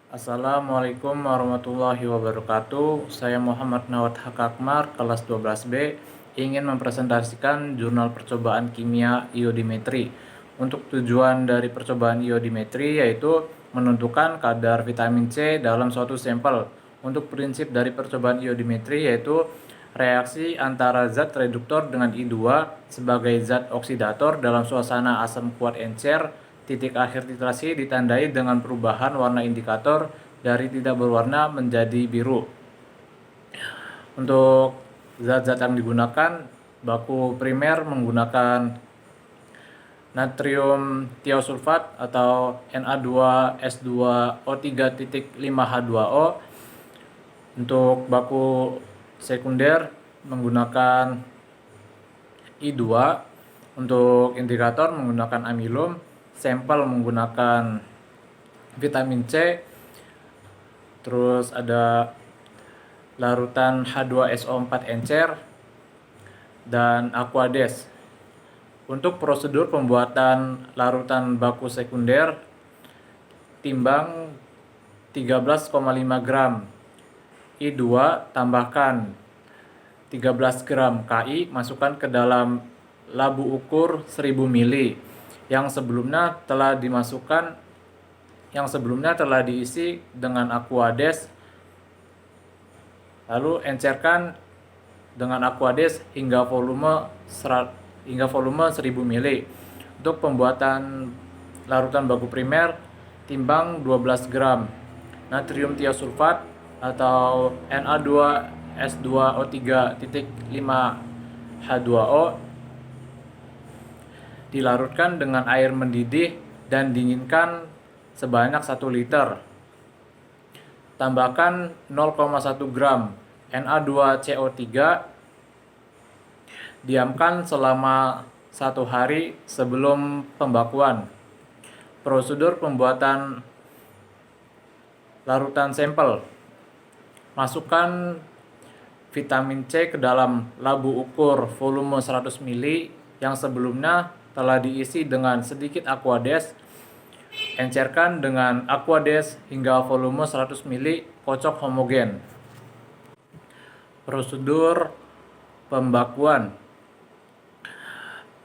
Assalamualaikum warahmatullahi wabarakatuh. Saya Muhammad Nawat Hakakmar, kelas 12B, ingin mempresentasikan jurnal percobaan kimia iodimetri. Untuk tujuan dari percobaan iodimetri yaitu menentukan kadar vitamin C dalam suatu sampel. Untuk prinsip dari percobaan iodimetri yaitu reaksi antara zat reduktor dengan I2 sebagai zat oksidator dalam suasana asam kuat encer. Titik akhir titrasi ditandai dengan perubahan warna indikator dari tidak berwarna menjadi biru. Untuk zat-zat yang digunakan, baku primer menggunakan natrium tiosulfat atau Na2S2O3.5H2O. Untuk baku sekunder menggunakan I2. Untuk indikator menggunakan amilum. Sampel menggunakan vitamin C, terus ada larutan H2SO4 encer dan aquades. Untuk prosedur pembuatan larutan baku sekunder, timbang 13,5 gram I2, tambahkan 13 gram Ki, masukkan ke dalam labu ukur 1000 ml yang sebelumnya telah diisi dengan aquades, lalu encerkan dengan aquades hingga volume 1000 ml. Untuk pembuatan larutan baku primer, timbang 12 gram natrium tiosulfat atau Na2S2O3.5H2O, dilarutkan dengan air mendidih dan dinginkan sebanyak 1 liter. Tambahkan 0,1 gram Na2CO3. Diamkan selama 1 hari sebelum pembakuan. Prosedur pembuatan larutan sampel. Masukkan vitamin C ke dalam labu ukur volume 100 ml yang sebelumnya telah diisi dengan sedikit aquades. Encerkan dengan aquades hingga volume 100 ml, kocok homogen. Prosedur pembakuan.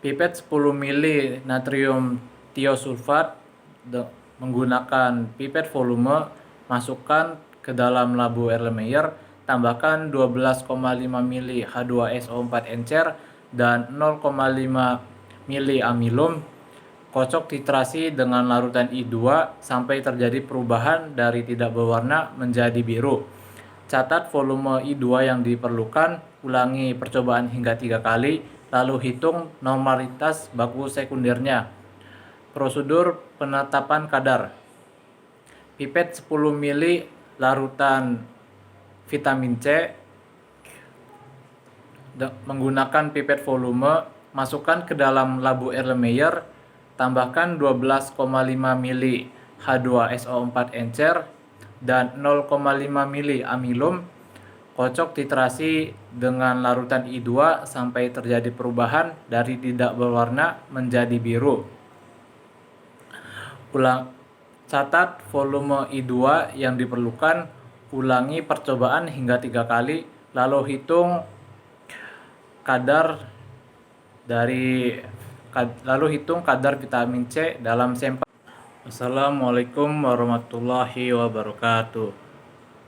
Pipet 10 ml natrium tiosulfat menggunakan pipet volume, masukkan ke dalam labu Erlenmeyer, tambahkan 12,5 ml H2SO4 encer dan 0,5 ml amilum. Kocok titrasi dengan larutan I2 sampai terjadi perubahan dari tidak berwarna menjadi biru. Catat volume I2 yang diperlukan, ulangi percobaan hingga 3 kali, lalu hitung normalitas baku sekundernya. Prosedur penetapan kadar. Pipet 10 ml larutan vitamin C menggunakan pipet volume, masukkan ke dalam labu Erlenmeyer, tambahkan 12,5 ml H2SO4 encer dan 0,5 ml amilum. Kocok titrasi dengan larutan I2 sampai terjadi perubahan dari tidak berwarna menjadi biru. Catat volume I2 yang diperlukan, ulangi percobaan hingga 3 kali, lalu hitung kadar vitamin C dalam sampel. Assalamualaikum warahmatullahi wabarakatuh.